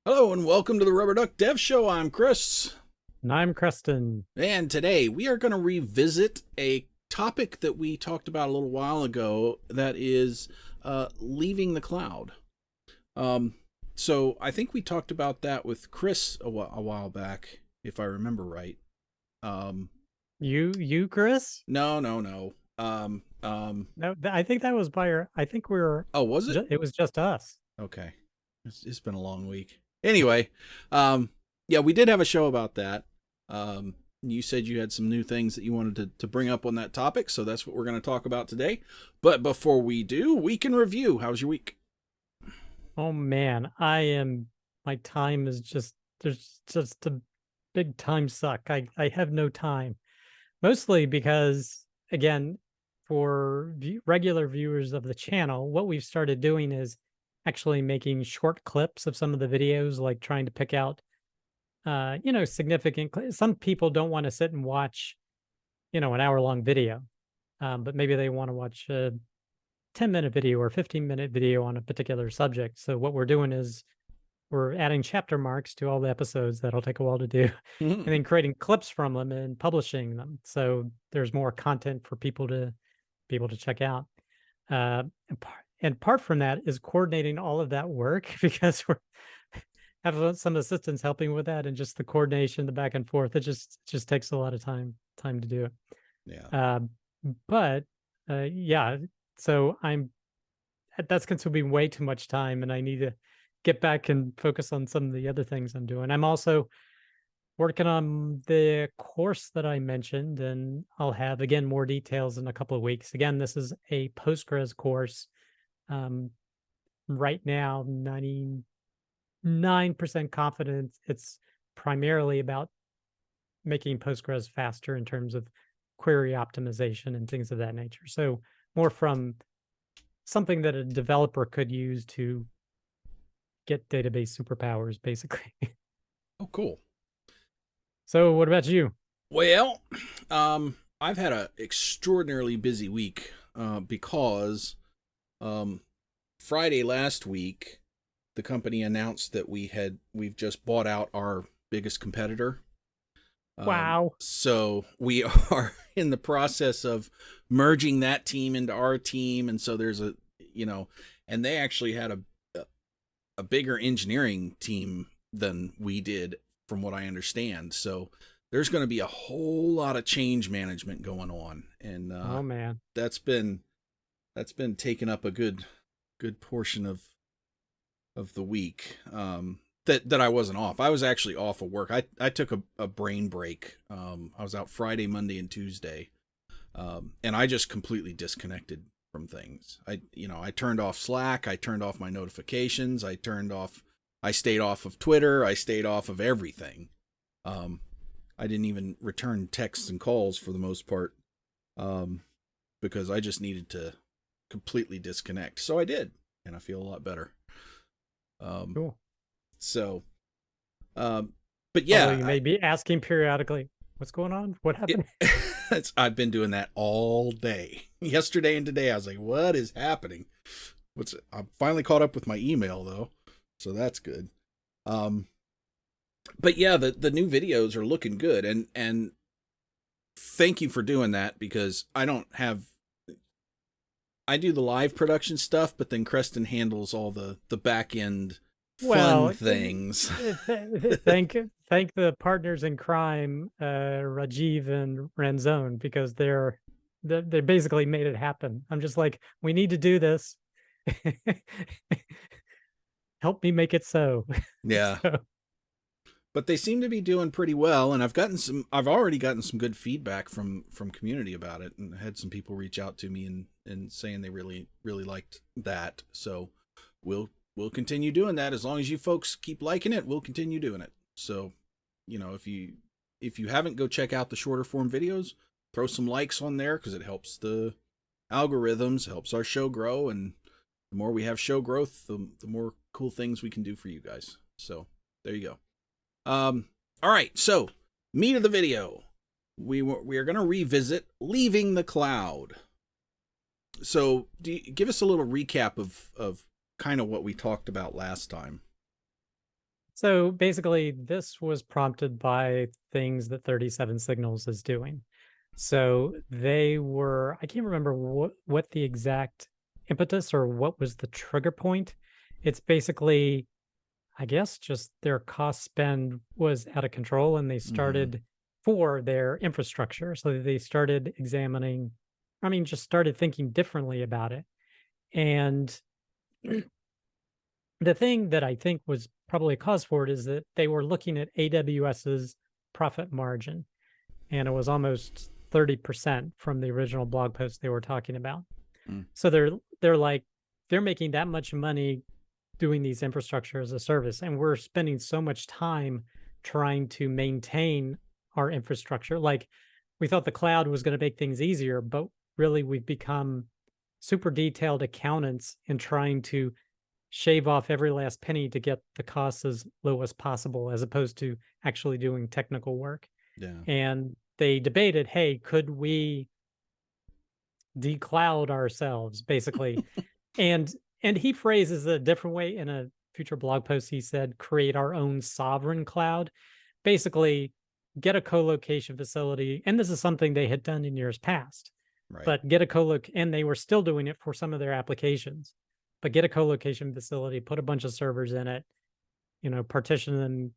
Hello and welcome to the Rubber Duck Dev Show. I'm Chris. And I'm Creston. And today we are going to revisit a topic that we talked about a little while ago, that is leaving the cloud. Um, so I think we talked about that with Chris a while back, if I remember right. Um, You, Chris? no, no, no. No, I think that was by our. I think we were. Oh, was it? It was just us. Okay. It's been a long week. Anyway, um, yeah, we did have a show about that. You said you had some new things that you wanted to bring up on that topic, so that's what we're going to talk about today. But before we do, week in review. How's your week? Oh man, I am. My time is just there's just a big time suck. I have no time. Mostly because again, for regular viewers of the channel, what we've started doing is actually making short clips of some of the videos, like trying to pick out significant. Some people don't want to sit and watch, an hour-long video, but maybe they want to watch a 10-minute video or 15-minute video on a particular subject. So what we're doing is we're adding chapter marks to all the episodes that'll take a while to do, and then creating clips from them and publishing them. So there's more content for people to be able to check out. And apart from that is coordinating all of that work because we're have some assistants helping with that, and just the coordination, the back and forth. It just takes a lot of time to do it. Yeah. Uh, but yeah, so that's consuming way too much time, and I need to get back and focus on some of the other things I'm doing. I'm also working on the course that I mentioned, and I'll have again more details in a couple of weeks. Again, this is a Postgres course. Um, right now, 99% confident it's primarily about making Postgres faster in terms of query optimization and things of that nature. So more from something that a developer could use to get database superpowers, basically. Oh, cool. So what about you? Well, I've had an extraordinarily busy week because um, Friday last week the company announced that we've just bought out our biggest competitor. Wow. So we are in the process of merging that team into our team, and so there's and they actually had a bigger engineering team than we did, from what I understand. So there's going to be a whole lot of change management going on, and Oh man. that's been taking up a good portion of the week. That I wasn't off. I was actually off of work. I took a brain break. I was out Friday, Monday, and Tuesday, and I just completely disconnected from things. I turned off Slack. I turned off my notifications. I stayed off of Twitter. I stayed off of everything. I didn't even return texts and calls for the most part, because I just needed to completely disconnect. So I did, and I feel a lot better. Cool. So, but Although yeah, you may be asking periodically, what's going on? What happened? I've been doing that all day. Yesterday and today, I was like, "What is happening?" I'm finally caught up with my email though, so that's good. But yeah, the new videos are looking good, and thank you for doing that, because I do the live production stuff, but then Creston handles all the back end fun Well, things. thank the partners in crime, Rajiv and Ranzone, because they basically made it happen. I'm just like, we need to do this. Help me make it so. Yeah. So But they seem to be doing pretty well, and I've already gotten some good feedback from community about it, and I had some people reach out to me and saying they really liked that. So we'll continue doing that. As long as you folks keep liking it, we'll continue doing it. So, if you haven't, go check out the shorter form videos, throw some likes on there, because it helps the algorithms, helps our show grow, and the more we have show growth, the more cool things we can do for you guys. So there you go. All right, so meat of the video. We are going to revisit leaving the cloud. So give us a little recap of kind of what we talked about last time. So basically, this was prompted by things that 37 Signals is doing. So they were, I can't remember what the exact impetus or what was the trigger point. It's basically, I guess, just their cost spend was out of control and they Mm-hmm. started for their infrastructure. So they started examining, I mean, just started thinking differently about it. And the thing that I think was probably a cause for it is that they were looking at AWS's profit margin, and it was almost 30% from the original blog post they were talking about. Mm. So they're like they're making that much money doing these infrastructure as a service, and we're spending so much time trying to maintain our infrastructure. Like we thought the cloud was going to make things easier, but really we've become super detailed accountants in trying to shave off every last penny to get the costs as low as possible, as opposed to actually doing technical work. Yeah. And they debated, hey, could we decloud ourselves, basically? And and he phrases it a different way in a future blog post. He said, create our own sovereign cloud. Basically, get a co-location facility. And this is something they had done in years past, Right. but get a and they were still doing it for some of their applications. But get a co-location facility, put a bunch of servers in it, partition them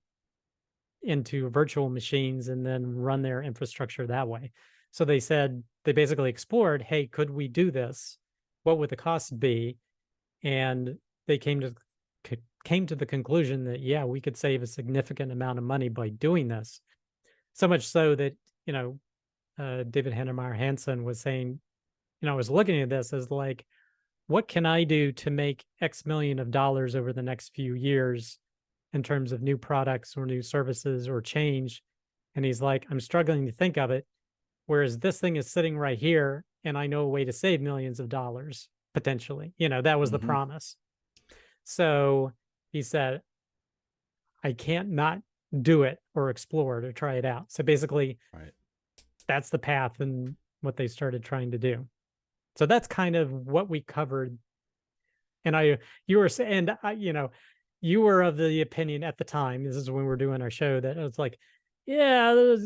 into virtual machines and then run their infrastructure that way. So they said they basically explored, hey, could we do this? What would the cost be? And they came to the conclusion that yeah, we could save a significant amount of money by doing this. So much so that you know David Hannemeyer Hansen was saying, I was looking at this as like, what can I do to make X million of dollars over the next few years in terms of new products or new services or change? And he's like, I'm struggling to think of it. Whereas this thing is sitting right here, and I know a way to save millions of dollars potentially. That was the Mm-hmm. promise. So he said, I can't not do it or explore it or try it out. So basically, Right. that's the path and what they started trying to do. So that's kind of what we covered. And you were saying, you were of the opinion at the time, this is when we are doing our show, that it was like, yeah,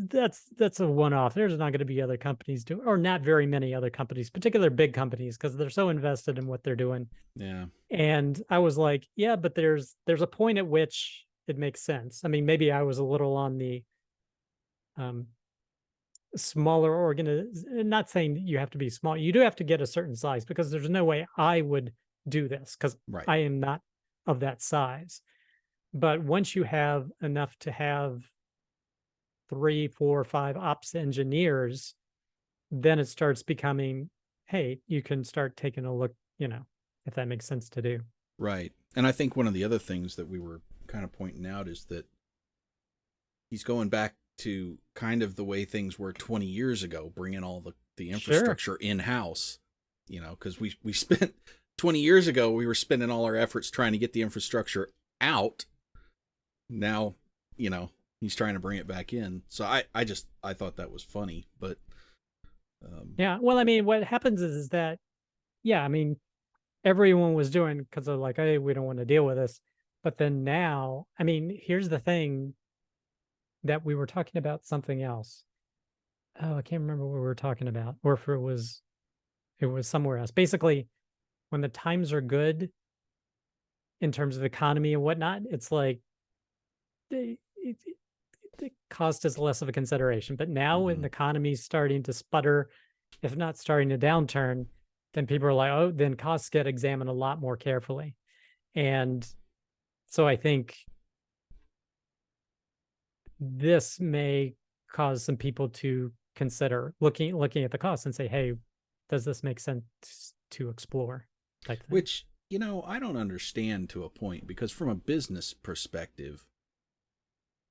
that's a one off. There's not going to be other companies doing, or not very many other companies, particular big companies, because they're so invested in what they're doing. Yeah. And I was like, yeah, but there's a point at which it makes sense. I mean, maybe I was a little on the um, smaller not saying that you have to be small. You do have to get a certain size because there's no way I would do this because Right. I am not of that size. But once you have enough to have 3, 4, 5 ops engineers, then it starts becoming, hey, you can start taking a look, if that makes sense to do. Right. And I think one of the other things that we were kind of pointing out is that he's going back to kind of the way things were 20 years ago, bringing all the Sure. infrastructure in house, because we spent 20 years ago, we were spending all our efforts trying to get the infrastructure out. Now, he's trying to bring it back in. So I thought that was funny, but Yeah. Well, I mean, what happens is that, yeah, I mean, everyone was doing because they're like, hey, we don't want to deal with this. But then now, I mean, here's the thing that we were talking about something else. Oh, I can't remember what we were talking about, or if it was somewhere else. Basically, when the times are good in terms of economy and whatnot, it's like the cost is less of a consideration. But now when mm-hmm. the economy's starting to sputter, if not starting to downturn, then people are like, oh, then costs get examined a lot more carefully. And so I think this may cause some people to consider looking at the costs and say, hey, does this make sense to explore, type thing? Which, I don't understand to a point, because from a business perspective,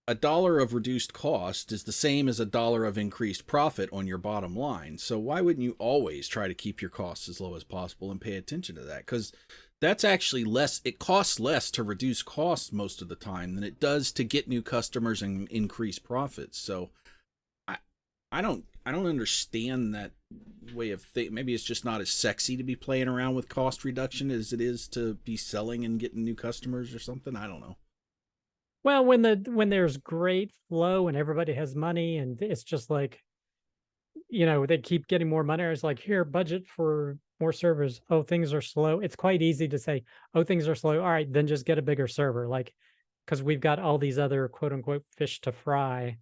a dollar of reduced cost is the same as a dollar of increased profit on your bottom line. So why wouldn't you always try to keep your costs as low as possible and pay attention to that? Because that's actually less. It costs less to reduce costs most of the time than it does to get new customers and increase profits. So I I don't understand that way of think. Maybe it's just not as sexy to be playing around with cost reduction as it is to be selling and getting new customers or something. I don't know. Well, when there's great flow and everybody has money and it's just like, they keep getting more money. It's like, here, budget for more servers. Oh, things are slow. It's quite easy to say, oh, things are slow. All right, then just get a bigger server. Like, because we've got all these other quote unquote fish to fry,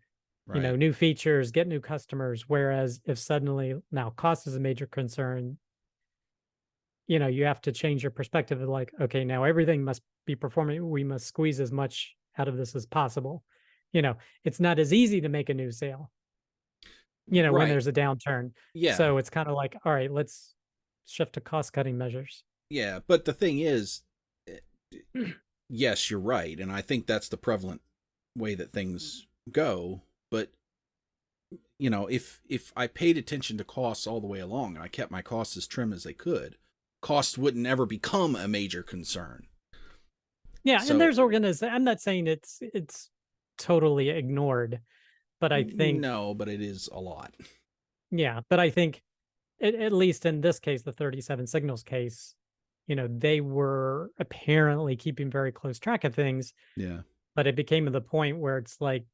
Right. new features, get new customers. Whereas if suddenly now cost is a major concern, you have to change your perspective of like, okay, now everything must be performing. We must squeeze as much out of this as possible. You know, it's not as easy to make a new sale, when Right. there's a downturn. Yeah. So it's kind of like, all right, let's shift to cost cutting measures. Yeah. But the thing is, eh, yes, you're right, and I think that's the prevalent way that things go. But if I paid attention to costs all the way along and I kept my costs as trim as they could, cost wouldn't ever become a major concern. Yeah, and So there's I'm not saying it's totally ignored, but I think no, but it is a lot. yeah, but I think at least in this case, the 37 Signals case, they were apparently keeping very close track of things, Yeah. but it became to the point where it's like,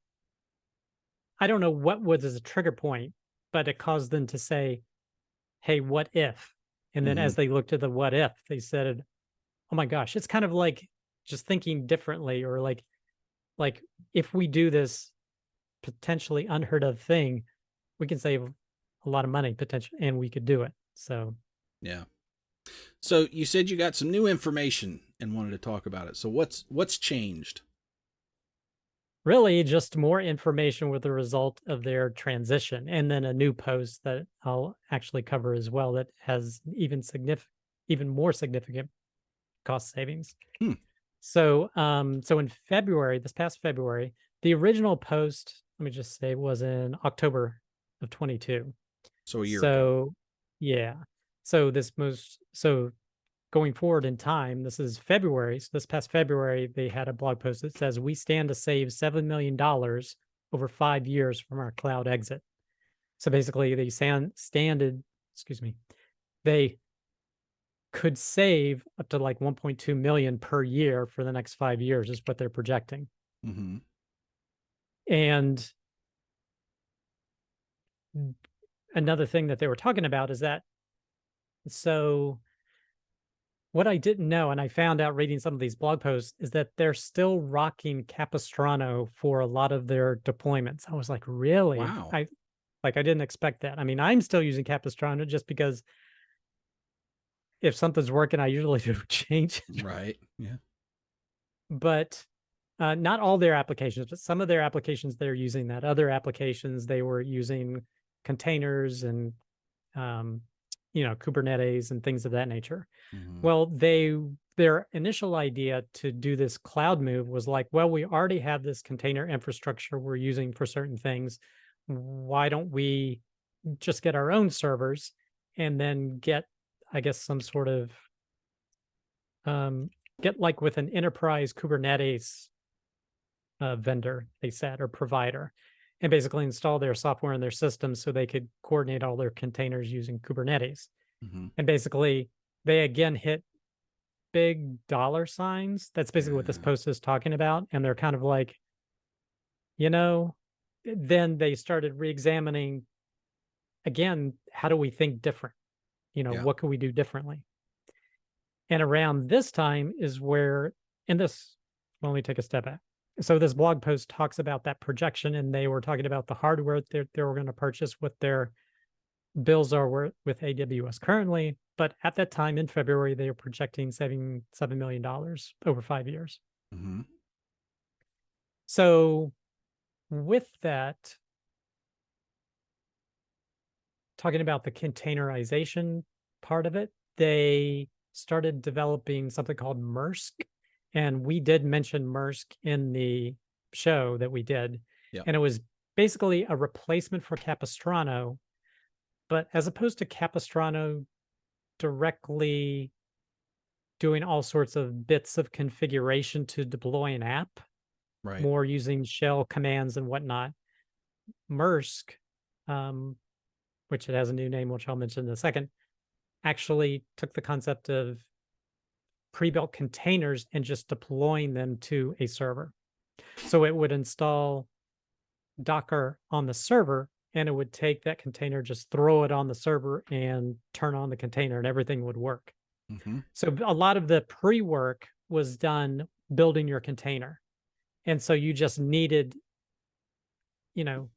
I don't know what was as a trigger point, but it caused them to say, hey, what if? And then Hmm. as they looked at the what if, they said, oh my gosh, it's kind of like just thinking differently, or like if we do this potentially unheard of thing, we can save a lot of money potentially, and we could do it. So Yeah. So you said you got some new information and wanted to talk about it. So what's changed? really just more information with the result of their transition, and then a new post that I'll actually cover as well that has even more significant cost savings. Hmm. So in February, this past February, the original post, let me just say, was in October of 22. So a year ago. So yeah. So going forward in time, this is February. So this past February, they had a blog post that says we stand to save $7 million over 5 years from our cloud exit. So basically, excuse me, they could save up to like 1.2 million per year for the next 5 years is what they're projecting. Hmm. And another thing that they were talking about is that, so what I didn't know, and I found out reading some of these blog posts, is that they're still rocking Capistrano for a lot of their deployments. I was like, really? Wow. I didn't expect that. I mean, I'm still using Capistrano just because if something's working, I usually do change it. Right. Yeah. But not all their applications, but some of their applications they're using that. Other applications they were using containers and um, Kubernetes and things of that nature. Hmm. Well, their initial idea to do this cloud move was like, well, we already have this container infrastructure we're using for certain things. Why don't we just get our own servers and then get, I guess, some sort of get like with an enterprise Kubernetes vendor, they said, or provider, and basically install their software in their system so they could coordinate all their containers using Kubernetes. Hmm. And basically, they again hit big dollar signs. That's basically what this Yeah. post is talking about. And they're kind of like, you know, then they started re-examining again, how do we think different? Yeah. What can we do differently? And around this time is where, in this, well, let me take a step back. So this blog post talks about that projection, and they were talking about the hardware they were going to purchase, what their bills are with AWS currently. But at that time in February, they were projecting saving $7 million over 5 years. Hmm. So with that, talking about the containerization part of it, they started developing something called Maersk. And we did mention Maersk in the show that we did. Yeah. And it was basically a replacement for Capistrano, but as opposed to Capistrano directly doing all sorts of bits of configuration to deploy an app, Right. more using shell commands and whatnot. Maersk, um, which it has a new name, which I'll mention in a second, actually took the concept of pre-built containers and just deploying them to a server. So it would install Docker on the server, and it would take that container, just throw it on the server and turn on the container, and everything would work. Mm-hmm. So a lot of the pre-work was done building your container. And so you just needed, you know,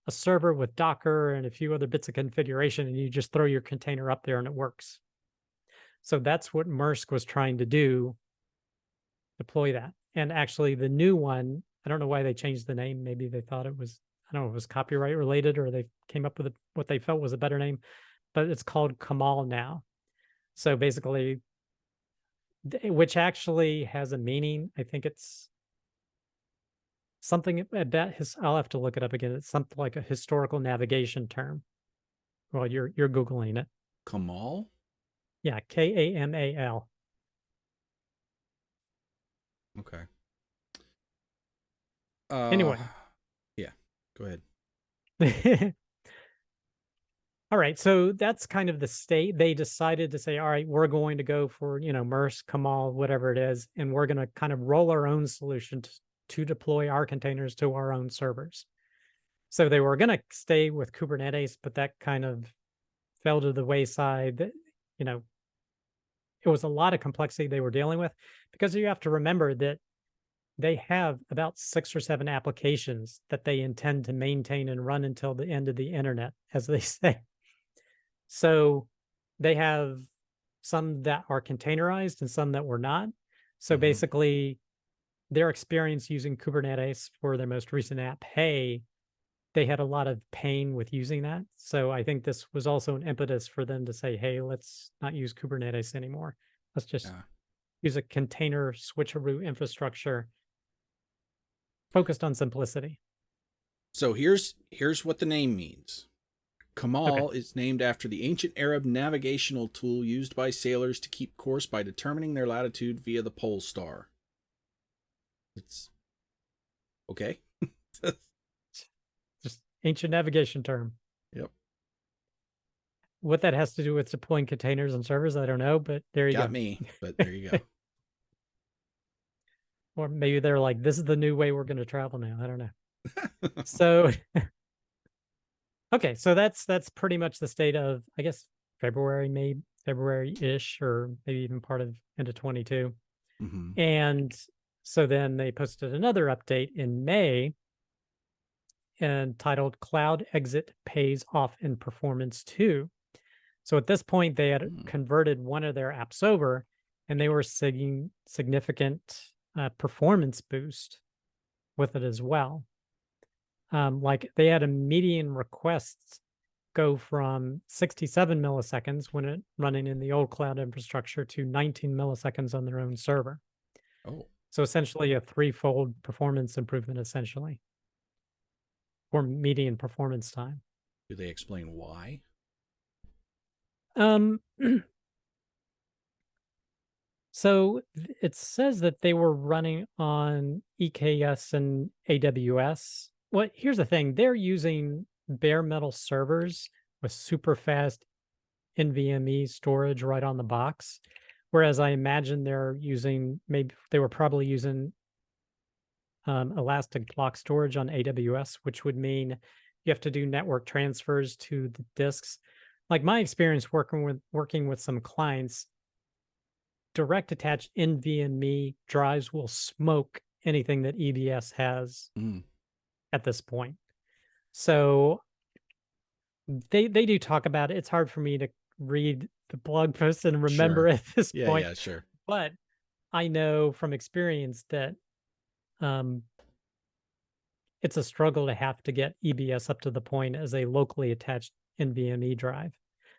a server with Docker and a few other bits of configuration, and you just throw your container up there and it works. So that's what Maersk was trying to do, deploy that. And actually, the new one, I don't know why they changed the name. Maybe they thought it was, I don't know, it was copyright related, or they came up with what they felt was a better name, but it's called Kamal now. So basically, which actually has a meaning. I think it's something about his, I'll have to look it up again. It's something like a historical navigation term. Well, you're Googling it. Kamal? Yeah, Kamal. Okay. Anyway. Yeah, go ahead. All right, so that's kind of the state. They decided to say, all right, we're going to go for, Maersk, Kamal, whatever it is, and we're going to kind of roll our own solution to deploy our containers to our own servers. So they were going to stay with Kubernetes, but that kind of fell to the wayside. You know, it was a lot of complexity they were dealing with, because you have to remember that they have about 6 or 7 applications that they intend to maintain and run until the end of the internet, as they say. So they have some that are containerized and some that were not. So Mm-hmm. basically, their experience using Kubernetes for their most recent app, Hey, they had a lot of pain with using that. So I think this was also an impetus for them to say, hey, let's not use Kubernetes anymore. Let's just Yeah. use a container switcheroo infrastructure focused on simplicity. So here's what the name means. Okay. Kamal is named after the ancient Arab navigational tool used by sailors to keep course by determining their latitude via the pole star. It's okay. Just ancient navigation term. Yep. What that has to do with deploying containers and servers, I don't know, but there you Got go. me, but there you go. Or maybe they're like, this is the new way we're going to travel now. I don't know. So, okay, so that's pretty much the state of, I guess, February-ish, or maybe even part of into 22. Mm-hmm. And so then they posted another update in May entitled Cloud Exit Pays Off in Performance 2. So at this point, they had converted one of their apps over, and they were seeing significant performance boost with it as well. Like they had a median requests go from 67 milliseconds when it running in the old cloud infrastructure to 19 milliseconds on their own server. Oh, So essentially a threefold performance improvement, essentially, or median performance time. do they explain why? Um, so it says that they were running on EKS and AWS. Well, here's the thing. They're using bare metal servers with super fast NVMe storage right on the box. Whereas I imagine they're using, maybe they were probably using elastic block storage on AWS, which would mean you have to do network transfers to the disks. Like my experience working with some clients, direct attached NVMe drives will smoke anything that EBS has at this point. So they do talk about it. It's hard for me to read the blog post and remember Sure. at this Yeah, point, yeah, sure. but I know from experience that um, it's a struggle to have to get EBS up to the point as a locally attached NVMe drive.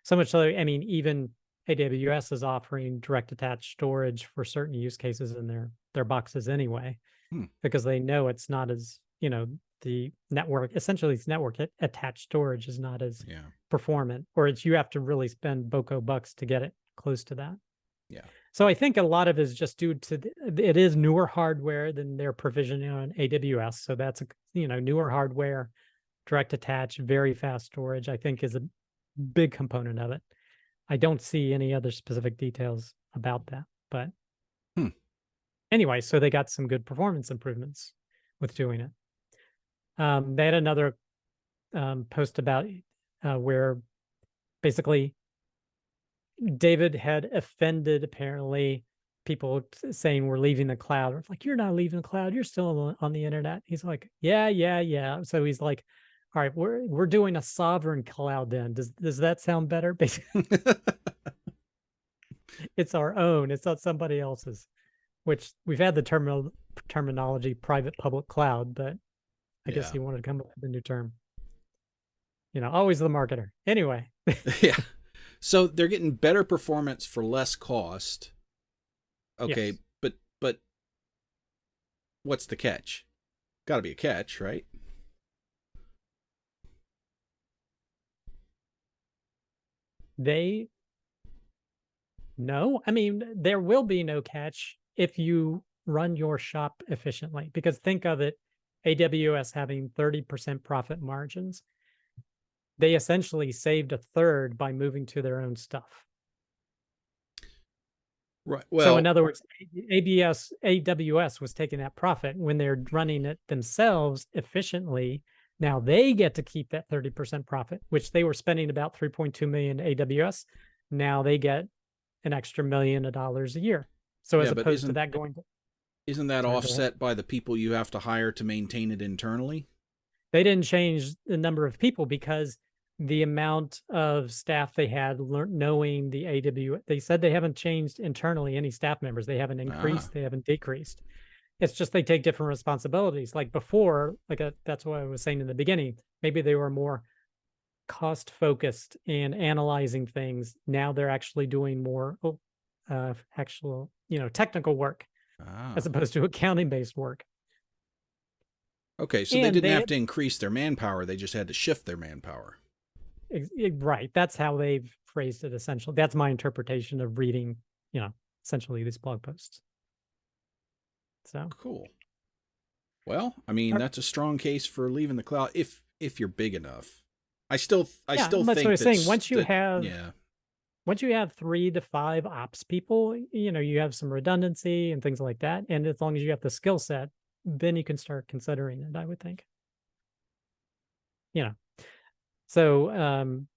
So much so, I mean, even AWS is offering direct attached storage for certain use cases in their boxes anyway, Hmm. because they know it's not as, the network, essentially it's network attached storage is not as Yeah. performant, or it's, you have to really spend Boko bucks to get it close to that. Yeah. So I think a lot of it is just due to it is newer hardware than they're provisioning on AWS. So that's a newer hardware, direct attach, very fast storage. I think is a big component of it. I don't see any other specific details about that, but Hmm. anyway, so they got some good performance improvements. with doing it. They had another post about where basically David had offended apparently people saying we're leaving the cloud. It's like, you're not leaving the cloud. You're still on the internet. He's like, yeah, yeah, yeah. So he's like, all right, we're doing a sovereign cloud then. Does that sound better? Basically, it's our own. It's not somebody else's. Which we've had the terminology private public cloud, but I guess Yeah. he wanted to come up with a new term. Always the marketer. Anyway, Yeah. So they're getting better performance for less cost. Okay, yes, but what's the catch? Got to be a catch, right? they no. I mean, there will be no catch if you run your shop efficiently. Because think of it, AWS having 30% profit margins, they essentially saved a third by moving to their own stuff. Right. So in Well, other words, AWS was taking that profit when they're running it themselves efficiently. Now they get to keep that 30% profit, which they were spending about 3.2 million AWS. Now they get an extra $1 million a year. So yeah, as but opposed to that going to, isn't that sorry, go ahead. offset by the people you have to hire to maintain it internally? They didn't change the number of people because the amount of staff they had knowing the AWS, they said they haven't changed internally any staff members. They haven't Ah, increased, they haven't decreased. It's just they take different responsibilities. Like before, that's what I was saying in the beginning. Maybe they were more cost focused and analyzing things. Now they're actually doing more actual, technical work as ah. opposed to accounting based work. Okay, so they And didn't they have to increase their manpower; they just had to shift their manpower. right, that's how they've phrased it essentially. That's my interpretation of reading, you know, essentially these blog posts. So, Cool. Well, I mean, that's a strong case for leaving the cloud if you're big enough. I yeah, still that's what I think was saying. Once you that have yeah. once you have 3 to 5 ops people, you have some redundancy and things like that, and as long as you have the skill set, then you can start considering it, I would think. You know. So, and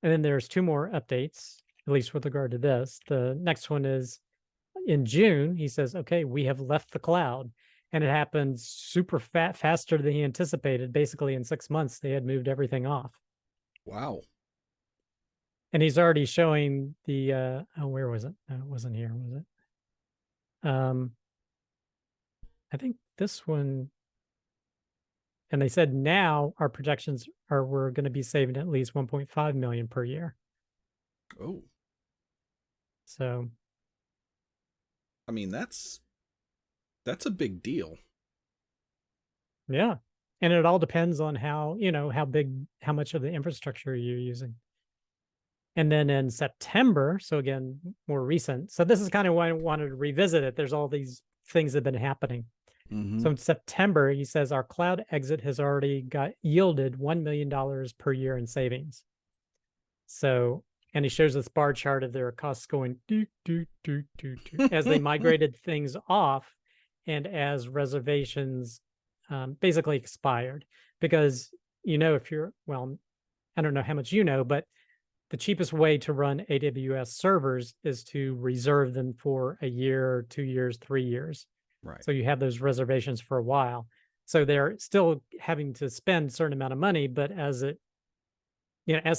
then there's 2 more updates, at least with regard to this. The next one is in June, he says, "Okay, we have left the cloud." And it happened super faster than he anticipated. Basically, in 6 months, they had moved everything off. Wow. And he's already showing the where was it? No, it wasn't here, was it? I think this one, and they said now our projections are we're going to be saving at least 1.5 million per year. Oh, So I mean that's a big deal. yeah. And it all depends on how much of the infrastructure you're using. And then in September, so again, more recent. So this is kind of why I wanted to revisit it. There's all these things that have been happening. Mm-hmm. So in September, he says our cloud exit has already got yielded $1 million per year in savings. So, and he shows this bar chart of their costs going do, do, do, do, do, as they migrated things off and as reservations basically expired. Because, if you're, well, I don't know how much but the cheapest way to run AWS servers is to reserve them for a year, 2 years, 3 years. Right. So you have those reservations for a while. So they're still having to spend a certain amount of money, but as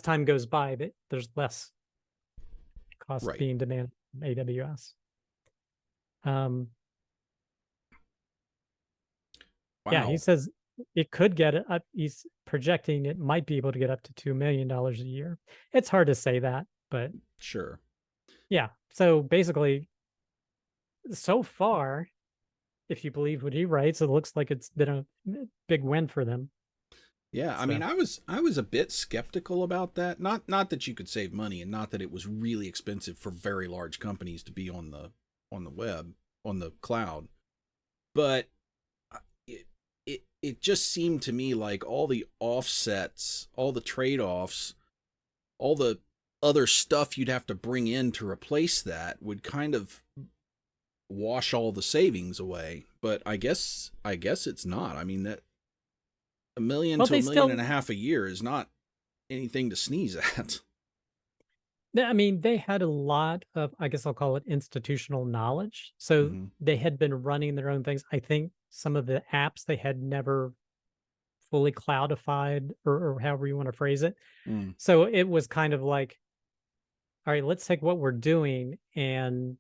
time goes by, there's less cost Right. being demanded from AWS. Um, yeah, he Wow. says it could get it up. He's projecting it might be able to get up to $2 million a year. It's hard to say that, but Sure. yeah. So basically, so far, if you believe what he writes, it looks like it's been a big win for them. Yeah, I mean, So I was a bit skeptical about that. Not that you could save money, and not that it was really expensive for very large companies to be on the web, on the cloud. But it just seemed to me like all the offsets, all the trade-offs, all the other stuff you'd have to bring in to replace that would kind of wash all the savings away. But I guess it's not. I mean, that a million Well, to a they million and still, a half a year is not anything to sneeze at. I mean, they had a lot of, I guess I'll call it institutional knowledge. So Mm-hmm. they had been running their own things. I think some of the apps they had never fully cloudified, or however you want to phrase it. Mm. So it was kind of like, all right, let's take what we're doing. And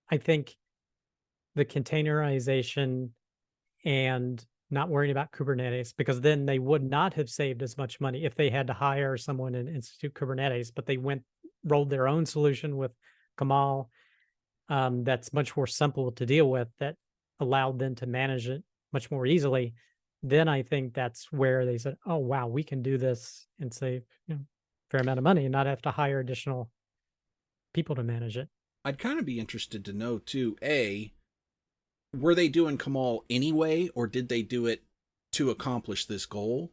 I think the containerization and not worrying about Kubernetes, because then they would not have saved as much money if they had to hire someone and institute Kubernetes, but they rolled their own solution with Kamal, that's much more simple to deal with, that allowed them to manage it much more easily. Then I think that's where they said, "Oh wow, we can do this and save, fair amount of money and not have to hire additional people to manage it." I'd kind of be interested to know too. Were they doing Kamal anyway, or did they do it to accomplish this goal?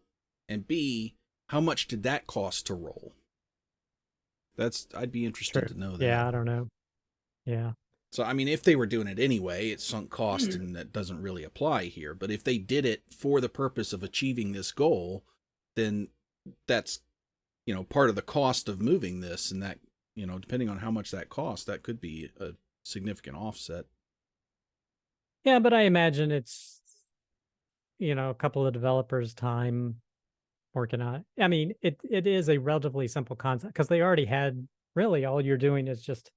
And B, how much did that cost to roll? I'd be interested True. to know that. Yeah, I don't know. Yeah. So, I mean, if they were doing it anyway, it's sunk cost and that doesn't really apply here. But if they did it for the purpose of achieving this goal, then that's, part of the cost of moving this. And that, depending on how much that costs, that could be a significant offset. Yeah, but I imagine it's, a couple of developers' time working on it. I mean, it is a relatively simple concept because they already had, really all you're doing is just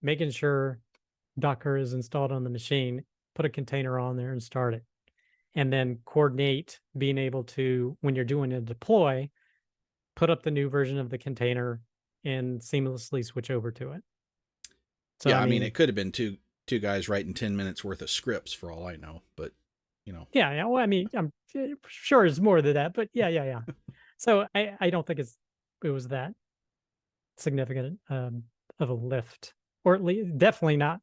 making sure Docker is installed on the machine, put a container on there and start it. And then coordinate being able to, when you're doing a deploy, put up the new version of the container and seamlessly switch over to it. So, Yeah, I I mean, mean, it could have been two guys writing 10 minutes worth of scripts for all I know, but yeah, yeah. Well, I mean, I'm sure it's more than that, but yeah, yeah, yeah. So I don't think it was that significant of a lift, or at least definitely not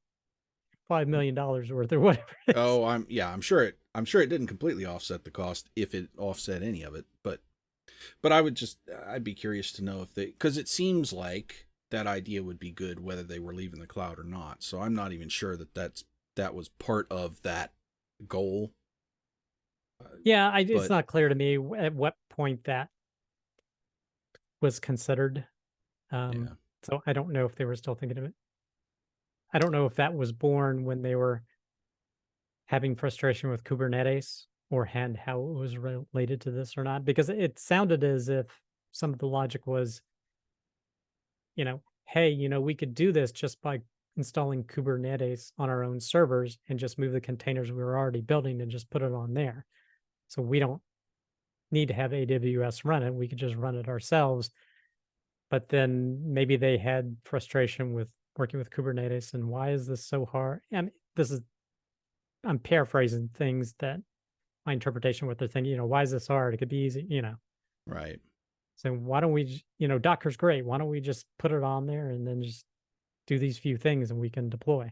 $5 million worth or whatever it is. oh, I'm sure it didn't completely offset the cost if it offset any of it, but I'd be curious to know if because it seems like that idea would be good whether they were leaving the cloud or not. So I'm not even sure that was part of that goal. Yeah, it's But not clear to me at what point that was considered. Um, yeah, so I don't know if they were still thinking of it. I don't know if that was born when they were having frustration with Kubernetes, or and how it was related to this or not, because it sounded as if some of the logic was, hey, we could do this just by installing Kubernetes on our own servers and just move the containers we were already building and just put it on there. So we don't need to have AWS run it. We could just run it ourselves. But then maybe they had frustration with working with Kubernetes, and why is this so hard? And I'm paraphrasing things, that my interpretation, what they're thinking, why is this hard? It could be easy. right. So why don't we, Docker's great. Why don't we just put it on there and then just do these few things and we can deploy?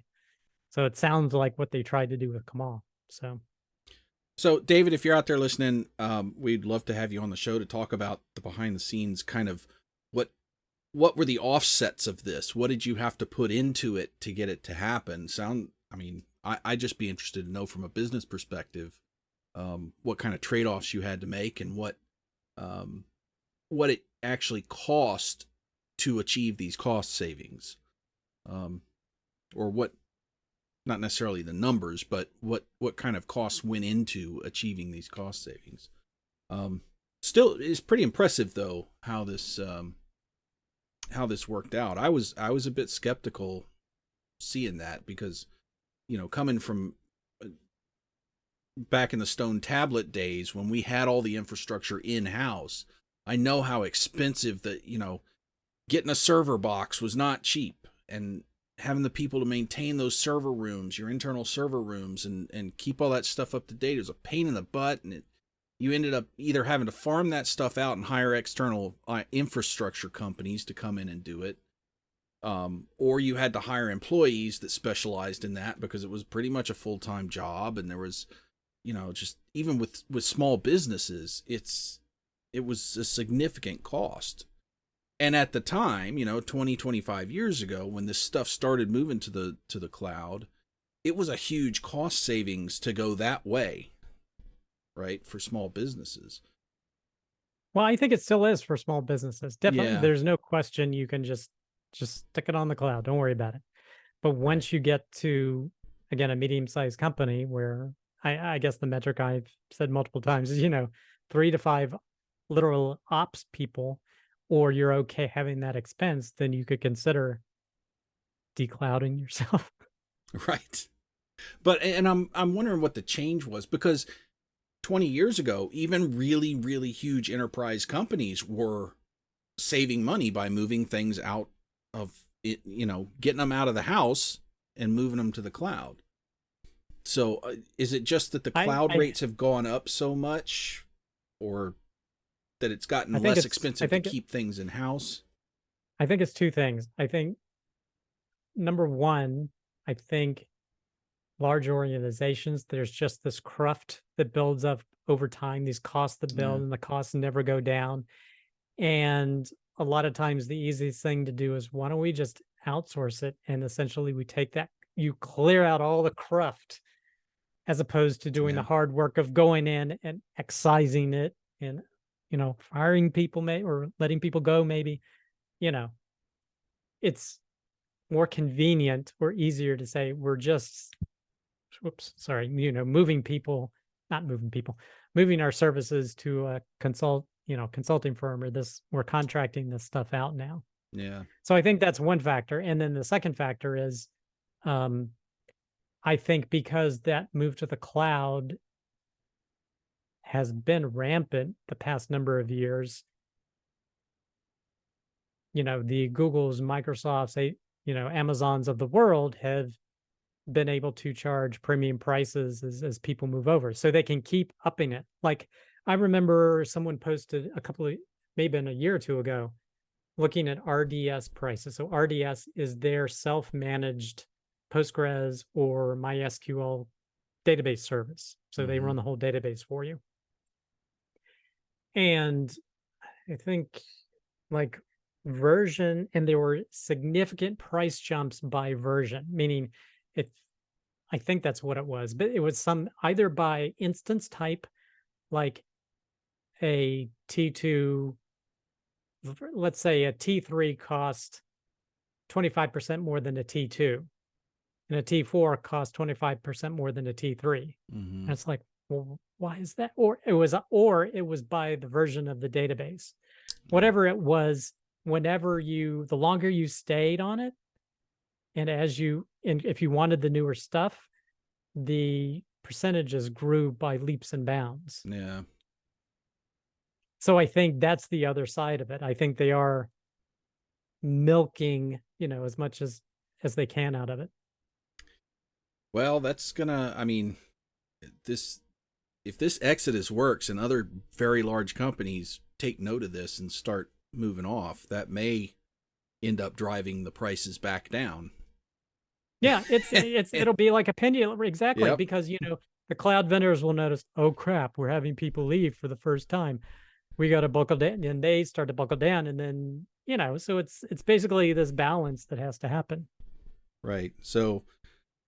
So it sounds like what they tried to do with Kamal. So So, David, if you're out there listening, we'd love to have you on the show to talk about the behind the scenes kind of what what were the offsets of this? What did you have to put into it to get it to happen? I mean, I'd just be interested to know from a business perspective, what kind of trade-offs you had to make and um, what it actually cost to achieve these cost savings, um, or what, not necessarily the numbers, but what kind of costs went into achieving these cost savings. Um, Still, it's pretty impressive though how this worked out. I was a bit skeptical seeing that because coming from back in the stone tablet days when we had all the infrastructure in house, I know how expensive getting a server box was not cheap, and having the people to maintain those server rooms, your internal server rooms, and keep all that stuff up to date, it was a pain in the butt, and you ended up either having to farm that stuff out and hire external infrastructure companies to come in and do it, or you had to hire employees that specialized in that because it was pretty much a full-time job, and there was, just even with small businesses, it was a significant cost. And at the time, 20, 25 years ago, when this stuff started moving to the cloud, it was a huge cost savings to go that way, right? For small businesses. Well, I think it still is for small businesses. Definitely, Yeah, there's no question you can just stick it on the cloud. Don't worry about it. But right. once you get to, again, a medium-sized company where I guess the metric I've said multiple times is, 3 to 5 literal ops people, or you're okay having that expense, then you could consider declouding yourself. Right. But and I'm wondering what the change was, because 20 years ago, even really really huge enterprise companies were saving money by moving things out of it, getting them out of the house and moving them to the cloud. So is it just that the I cloud I rates have gone up so much, or that it's I gotten think less it's I expensive to think keep things in house? I think it's two things. I think number one, I think large organizations, there's just this cruft that builds up over time, these costs that Yeah. build and the costs never go down. And a lot of times the easiest thing to do is why don't we just outsource it? And essentially we take that, you clear out all the cruft as opposed to doing the Yeah. hard work of going in and excising it and, firing people or letting people go maybe, you know, it's more convenient or easier to say we're just whoops, sorry, moving people, not moving people, moving our services to a consulting firm, or we're contracting this stuff out now. Yeah. So I think that's one factor. And then the second factor is, um, I think because that move to the cloud has been rampant the past number of years, the Googles, Microsofts, Amazons of the world have been able to charge premium prices as people move over so they can keep upping it. Like I remember someone posted maybe a year or two ago, looking at RDS prices. So RDS is their self-managed Postgres or MySQL database service. So they Mm-hmm. run the whole database for you. And I think like version, and there were significant price jumps by version, meaning if I think that's what it was, but it was some either by instance type, like a T2, let's say a T3 cost 25% more than a T2, and a T4 cost 25% more than a T3. Mm-hmm. And it's like, well, why is that? Or it was by the version of the database. Yeah. Whatever it was, the longer you stayed on it, and if you wanted the newer stuff, the percentages grew by leaps and bounds. Yeah. So I think that's the other side of it. I think they are milking, as much as they can out of it. Well, that's gonna. I mean, this if this exodus works and other very large companies take note of this and start moving off, that may end up driving the prices back down. Yeah, it'll be like a pendulum exactly Yep. because the cloud vendors will notice, oh crap, we're having people leave for the first time. We got to buckle down, and they start to buckle down, and then so it's basically this balance that has to happen. Right. So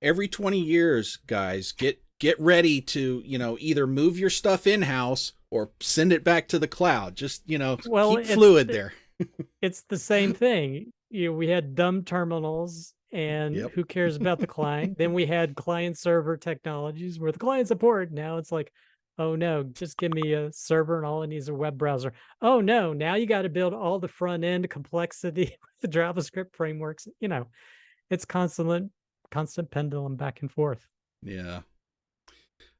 every 20 years, guys, get ready to, either move your stuff in house or send it back to the cloud. Just, Well, keep fluid there. it's the same thing. We had dumb terminals, and Yep. who cares about the client? Then we had client server technologies where the client support. Now it's like, oh no, just give me a server and all it needs is a web browser. Oh no, now you got to build all the front end complexity with the JavaScript frameworks. It's constant pendulum back and forth. Yeah.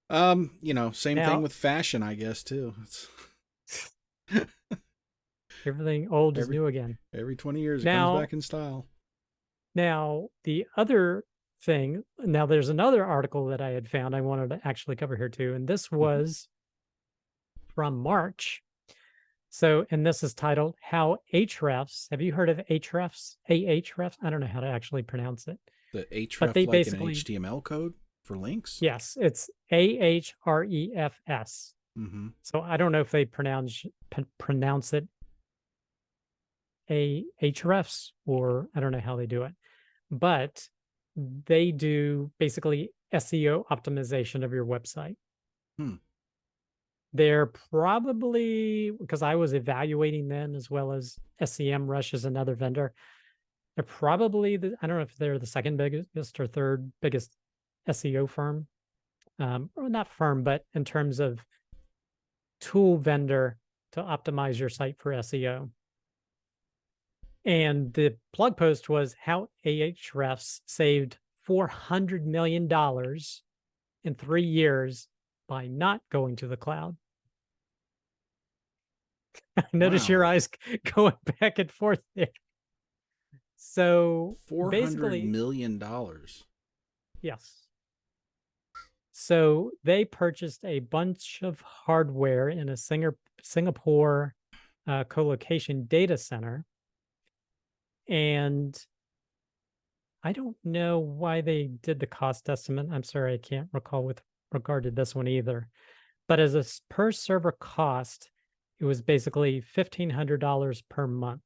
Same thing Now, with fashion, I guess, too. It's everything old is every new again. every 20 years it comes Now, back in style. Now, the other thing, now there's another article that I had found I wanted to actually cover here too, and this Mm-hmm. was from March. So, and this is titled How Ahrefs, have you heard of Ahrefs? Ahrefs? I don't know how to actually pronounce it, The but href they like in an basically, HTML code for links. yes, it's Ahrefs. Mm-hmm. So I don't know if they pronounce it Ahrefs, or I don't know how they do it, but they do basically SEO optimization of your website. Hmm. They're probably, because I was evaluating them as well as SEMrush is another vendor. They're probably I don't know if they're the second biggest or third biggest SEO firm. Or not firm, but in terms of tool vendor to optimize your site for SEO. And the blog post was how Ahrefs saved $400 million in 3 years by not going to the cloud. Notice your Wow. eyes going back and forth there. So $400 basically, million dollars. yes. So they purchased a bunch of hardware in a Singapore co-location data center. And I don't know why they did the cost estimate. I'm sorry, I can't recall with regard to this one either. But as a per server cost, it was basically $1,500 per month.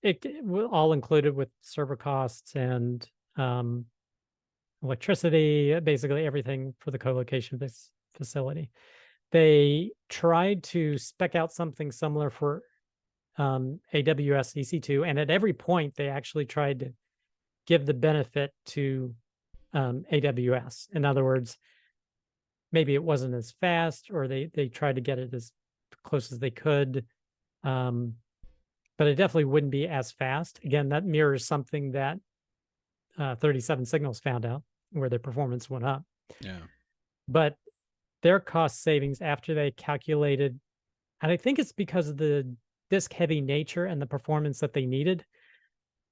It all included with server costs and electricity, basically everything for the co-location facility. They tried to spec out something similar for AWS EC2, and at every point they actually tried to give the benefit to AWS. In other words, maybe it wasn't as fast, or they tried to get it as close as they could, but it definitely wouldn't be as fast. Again, that mirrors something that 37 Signals found out, where their performance went up. Yeah. But their cost savings after they calculated, and I think it's because of the disk heavy nature and the performance that they needed,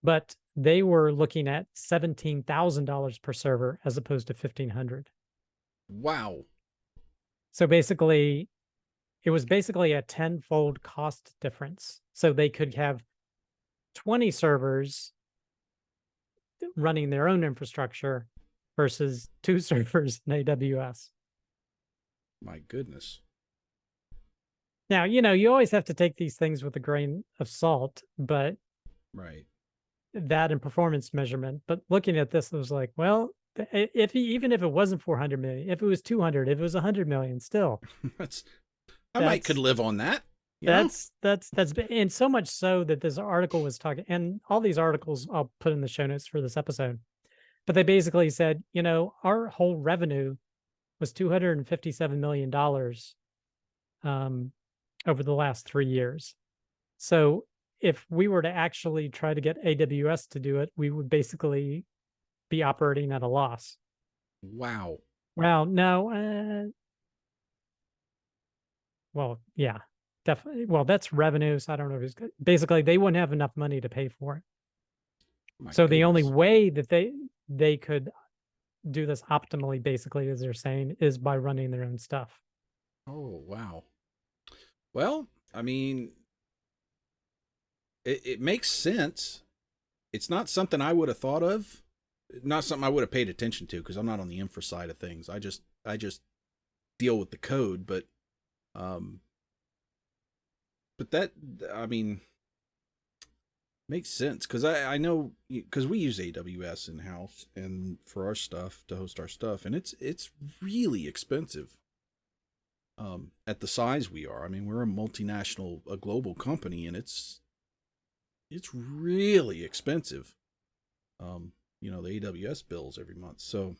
but they were looking at $17,000 per server as opposed to 1,500. Wow. So basically, it was basically a tenfold cost difference. So they could have 20 servers running their own infrastructure versus 2 servers in AWS. My goodness. Now, you always have to take these things with a grain of salt, but Right. that and performance measurement. But looking at this, it was like, well, even if it wasn't 400 million, if it was 200, if it was 100 million, still, That's I might could that's live on that, you know? that's and so much so that this article was talking, and all these articles I'll put in the show notes for this episode. But they basically said, our whole revenue was $257 million over the last 3 years. So if we were to actually try to get AWS to do it, we would basically be operating at a loss. Wow. Well, no, well, yeah, definitely. Well, that's revenue. So I don't know if it's good. Basically they wouldn't have enough money to pay for it. My So the only goodness. way that they could do this optimally, basically, as they're saying, is by running their own stuff. Oh, wow. Well, I mean, it makes sense. It's not something I would have thought of. Not something I would have paid attention to because I'm not on the infra side of things. I just deal with the code, um but that I mean makes sense because I know because we use AWS in house and for our stuff to host our stuff, and it's really expensive. At the size we are, I mean, we're a multinational, a global company, and it's really expensive. The AWS bills every month. So,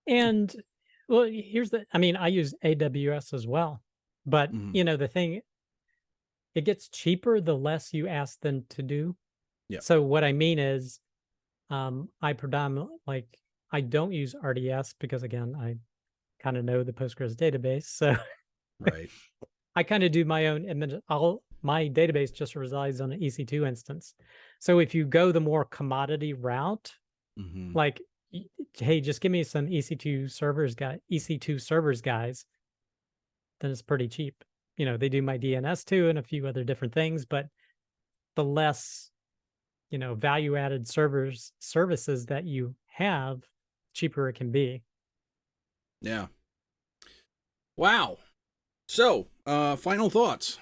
And well, I mean, I use AWS as well, but mm, the thing, it gets cheaper the less you ask them to do. yeah, So what I mean is, I predominantly I don't use RDS because again, I kind of know the Postgres database. So right. I kind of do my own my database just resides on an EC2 instance. So if you go the more commodity route, Hmm. like, hey, just give me some EC2 servers guys, then it's pretty cheap. They do my DNS too and a few other different things, but the less, value added services that you have, cheaper it can be. Yeah. Wow. So, final thoughts.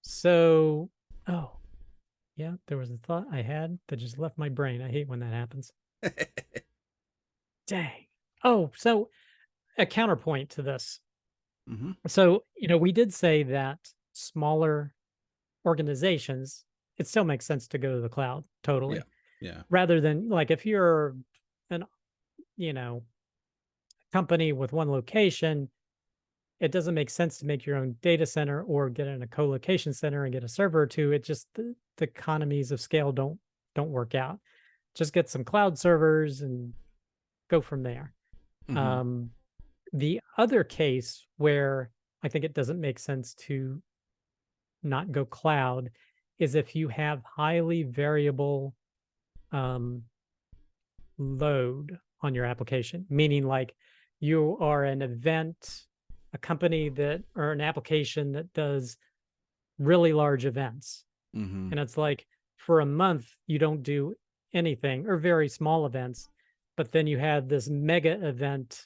So, oh, Yeah, there was a thought I had that just left my brain. I hate when that happens. Dang. Oh, so a counterpoint to this. Hmm. So, we did say that smaller organizations, it still makes sense to go to the cloud, Yeah. totally. Yeah. Rather than like if you're an, you know, company with one location, it doesn't make sense to make your own data center or get in a co-location center and get a server or two. It just the economies of scale don't work out. Just get some cloud servers and go from there. Hmm. Um, the other case where I think it doesn't make sense to not go cloud is if you have highly variable um, load on your application, meaning like you are an event, a company that or an application that does really large events. Hmm. And it's like for a month, you don't do anything or very small events, but then you have this mega event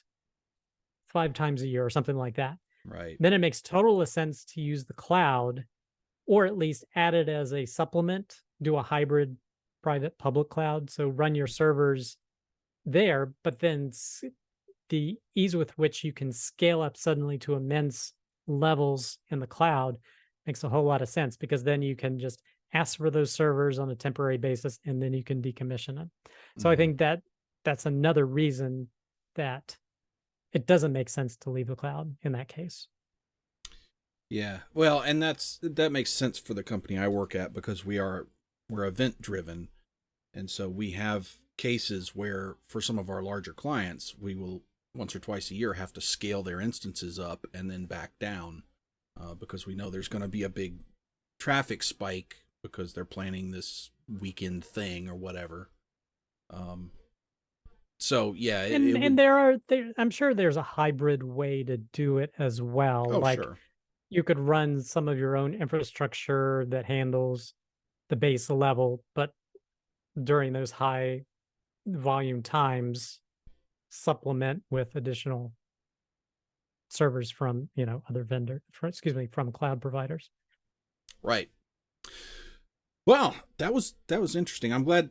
5 times a year or something like that. Right. Then it makes total sense to use the cloud or at least add it as a supplement, do a hybrid private public cloud. So run your servers there, but then the ease with which you can scale up suddenly to immense levels in the cloud makes a whole lot of sense because then you can just ask for those servers on a temporary basis and then you can decommission them. So I Hmm. think that that's another reason that it doesn't make sense to leave the cloud in that case. Yeah. Well, and that makes sense for the company I work at because we're event driven, and so we have cases where for some of our larger clients, we will once or twice a year have to scale their instances up and then back down because we know there's going to be a big traffic spike because they're planning this weekend thing or whatever. Um, so yeah, it And would. there I'm sure there's a hybrid way to do it as well. Oh, Like sure. you could run some of your own infrastructure that handles the base level, but during those high volume times, supplement with additional servers from, other excuse me, from cloud providers. Right. Well, that was interesting. I'm glad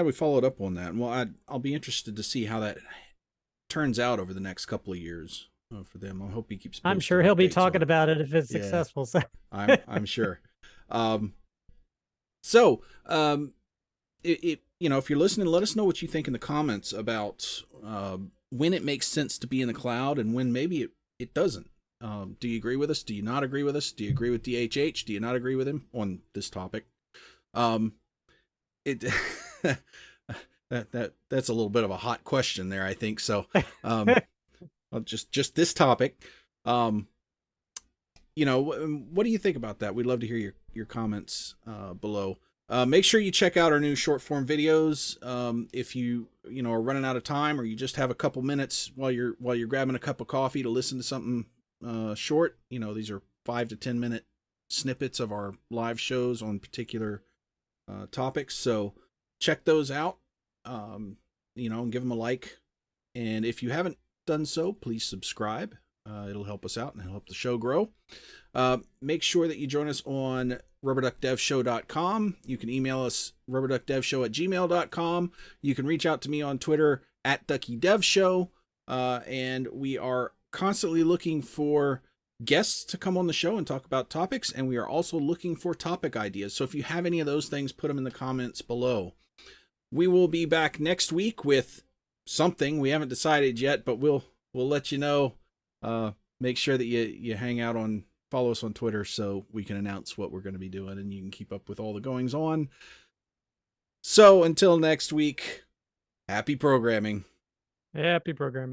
we followed up on that. Well, I'll be interested to see how that turns out over the next couple of years for them. I hope he keeps I'm posting sure he'll be updates on talking it. about it if it's Yeah, successful. So I'm sure. Um, so if you're listening, let us know what you think in the comments about when it makes sense to be in the cloud and when maybe it doesn't. Do you agree with us? Do you not agree with us? Do you agree with DHH? Do you not agree with him on this topic? Um, it that's a little bit of a hot question there, I think. So, um, just this topic. Um, what do you think about that? We'd love to hear your comments below. Make sure you check out our new short form videos. If you are running out of time or you just have a couple minutes while you're grabbing a cup of coffee to listen to something short, these are 5 to 10 minute snippets of our live shows on particular topics. So check those out. And give them a like. And if you haven't done so, please subscribe. It'll help us out and it'll help the show grow. Make sure that you join us on rubberduckdevshow.com. You can email us rubberduckdevshow@gmail.com. You can reach out to me on Twitter @DuckyDevShow. And we are constantly looking for guests to come on the show and talk about topics. And we are also looking for topic ideas. So if you have any of those things, put them in the comments below. We will be back next week with something we haven't decided yet, but we'll let you know. Make sure that you follow us on Twitter so we can announce what we're going to be doing and you can keep up with all the goings on. So until next week, happy programming. happy programming.